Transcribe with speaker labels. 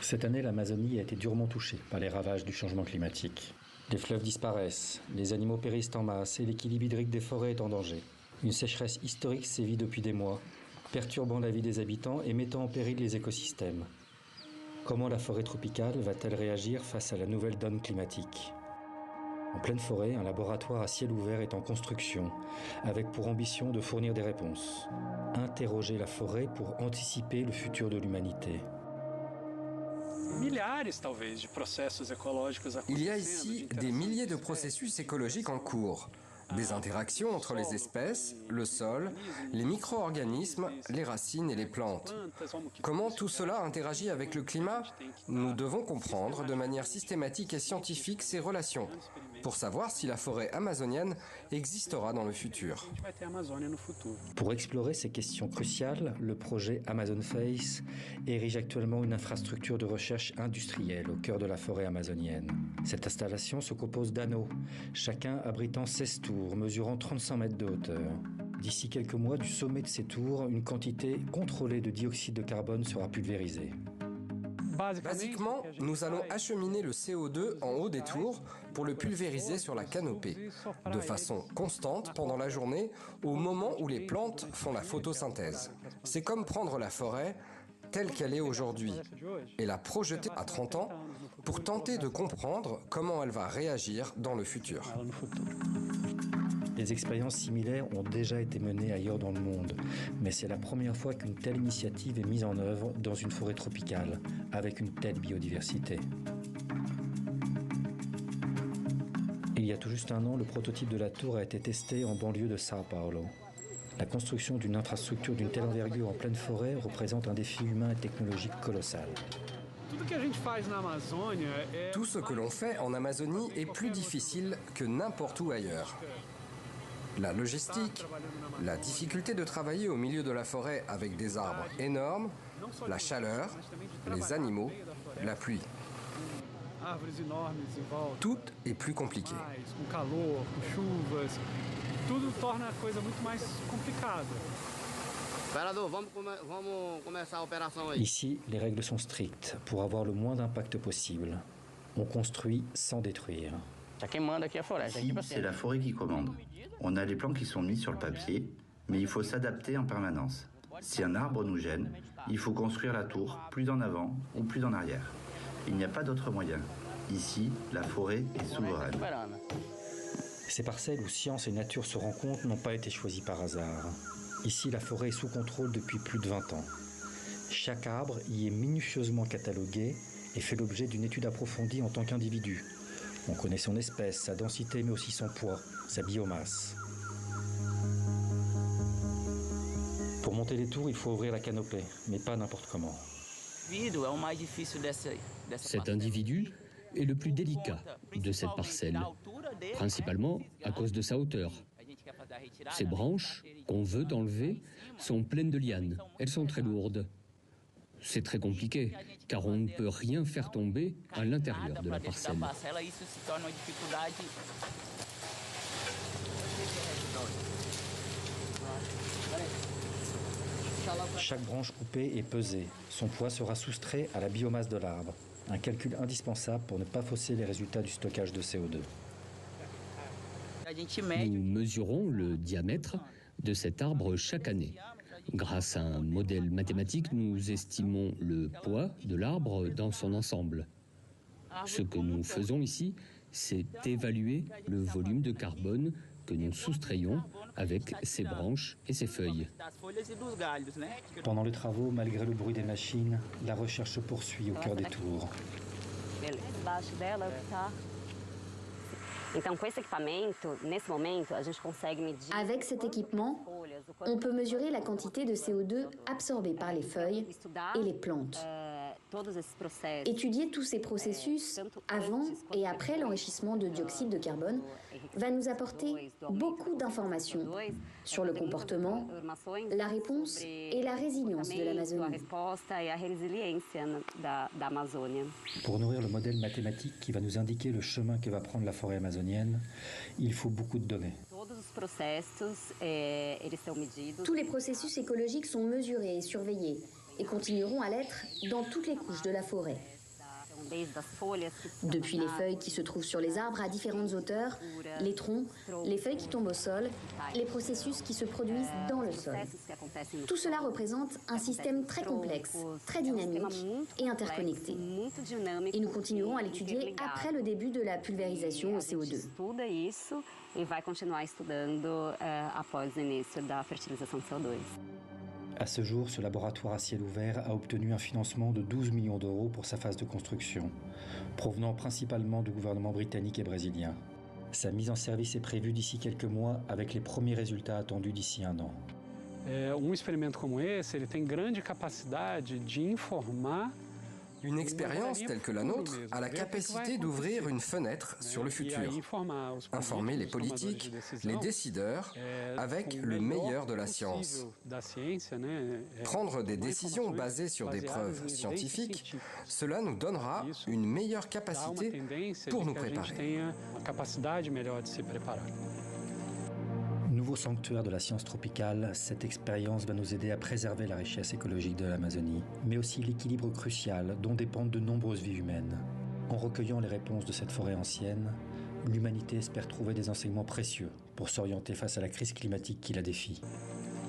Speaker 1: Cette année, l'Amazonie a été durement touchée par les ravages du changement climatique. Les fleuves disparaissent, les animaux périssent en masse et l'équilibre hydrique des forêts est en danger. Une sécheresse historique sévit depuis des mois, perturbant la vie des habitants et mettant en péril les écosystèmes. Comment la forêt tropicale va-t-elle réagir face à la nouvelle donne climatique ? En pleine forêt, un laboratoire à ciel ouvert est en construction, avec pour ambition de fournir des réponses. Interroger la forêt pour anticiper le futur de l'humanité.
Speaker 2: Il y a ici des milliers de processus écologiques en cours. Des interactions entre les espèces, le sol, les micro-organismes, les racines et les plantes. Comment tout cela interagit avec le climat ? Nous devons comprendre de manière systématique et scientifique ces relations pour savoir si la forêt amazonienne existera dans le futur.
Speaker 1: Pour explorer ces questions cruciales, le projet Amazon Face érige actuellement une infrastructure de recherche industrielle au cœur de la forêt amazonienne. Cette installation se compose d'anneaux, chacun abritant 16 tours, mesurant 35 mètres de hauteur. D'ici quelques mois, du sommet de ces tours, une quantité contrôlée de dioxyde de carbone sera pulvérisée.
Speaker 2: Basiquement, nous allons acheminer le CO2 en haut des tours pour le pulvériser sur la canopée, de façon constante pendant la journée, au moment où les plantes font la photosynthèse. C'est comme prendre la forêt telle qu'elle est aujourd'hui et la projeter à 30 ans pour tenter de comprendre comment elle va réagir dans le futur.
Speaker 1: Des expériences similaires ont déjà été menées ailleurs dans le monde, mais c'est la première fois qu'une telle initiative est mise en œuvre dans une forêt tropicale, avec une telle biodiversité. Il y a tout juste un an, le prototype de la tour a été testé en banlieue de São Paulo. La construction d'une infrastructure d'une telle envergure en pleine forêt représente un défi humain et technologique colossal.
Speaker 2: Tout ce que l'on fait en Amazonie est plus difficile que n'importe où ailleurs. La logistique, la difficulté de travailler au milieu de la forêt avec des arbres énormes, la chaleur, les animaux, la pluie. Tout est plus compliqué.
Speaker 1: Ici, les règles sont strictes pour avoir le moins d'impact possible. On construit sans détruire.
Speaker 3: Ici, c'est la forêt qui commande. On a les plans qui sont mis sur le papier, mais il faut s'adapter en permanence. Si un arbre nous gêne, il faut construire la tour plus en avant ou plus en arrière. Il n'y a pas d'autre moyen. Ici, la forêt est souveraine.
Speaker 1: Ces parcelles où science et nature se rencontrent n'ont pas été choisies par hasard. Ici, la forêt est sous contrôle depuis plus de 20 ans. Chaque arbre y est minutieusement catalogué et fait l'objet d'une étude approfondie en tant qu'individu. On connaît son espèce, sa densité, mais aussi son poids, sa biomasse. Pour monter les tours, il faut ouvrir la canopée, mais pas n'importe comment.
Speaker 4: Cet individu est le plus délicat de cette parcelle, principalement à cause de sa hauteur. Ces branches qu'on veut enlever sont pleines de lianes. Elles sont très lourdes. C'est très compliqué, car on ne peut rien faire tomber à l'intérieur de la parcelle.
Speaker 1: Chaque branche coupée est pesée. Son poids sera soustrait à la biomasse de l'arbre. Un calcul indispensable pour ne pas fausser les résultats du stockage de CO2.
Speaker 4: Nous mesurons le diamètre de cet arbre chaque année. Grâce à un modèle mathématique, nous estimons le poids de l'arbre dans son ensemble. Ce que nous faisons ici, c'est évaluer le volume de carbone que nous soustrayons avec ces branches et ces feuilles.
Speaker 1: Pendant les travaux, malgré le bruit des machines, la recherche se poursuit au cœur des tours.
Speaker 5: Avec cet équipement, on peut mesurer la quantité de CO2 absorbée par les feuilles et les plantes. Étudier tous ces processus avant et après l'enrichissement de dioxyde de carbone va nous apporter beaucoup d'informations sur le comportement, la réponse et la résilience de l'Amazonie.
Speaker 1: Pour nourrir le modèle mathématique qui va nous indiquer le chemin que va prendre la forêt amazonienne, il faut beaucoup de données.
Speaker 5: Tous les processus écologiques sont mesurés et surveillés. et continueront à l'être dans toutes les couches de la forêt. Depuis les feuilles qui se trouvent sur les arbres à différentes hauteurs, les troncs, les feuilles qui tombent au sol, les processus qui se produisent dans le sol. Tout cela représente un système très complexe, très dynamique et interconnecté. Et nous continuerons à l'étudier après le début de la pulvérisation au CO2.
Speaker 1: À ce jour, ce laboratoire à ciel ouvert a obtenu un financement de 12 millions d'euros pour sa phase de construction, provenant principalement du gouvernement britannique et brésilien. Sa mise en service est prévue d'ici quelques mois, avec les premiers résultats attendus d'ici un an.
Speaker 6: Experimento como esse, ele tem grande capacidade de informar.
Speaker 2: Une expérience telle que la nôtre a la capacité d'ouvrir une fenêtre sur le futur, informer les politiques, les décideurs, avec le meilleur de la science. Prendre des décisions basées sur des preuves scientifiques, cela nous donnera une meilleure capacité pour nous préparer.
Speaker 1: Nouveau sanctuaire de la science tropicale, cette expérience va nous aider à préserver la richesse écologique de l'Amazonie, mais aussi l'équilibre crucial dont dépendent de nombreuses vies humaines. En recueillant les réponses de cette forêt ancienne, l'humanité espère trouver des enseignements précieux pour s'orienter face à la crise climatique qui la défie.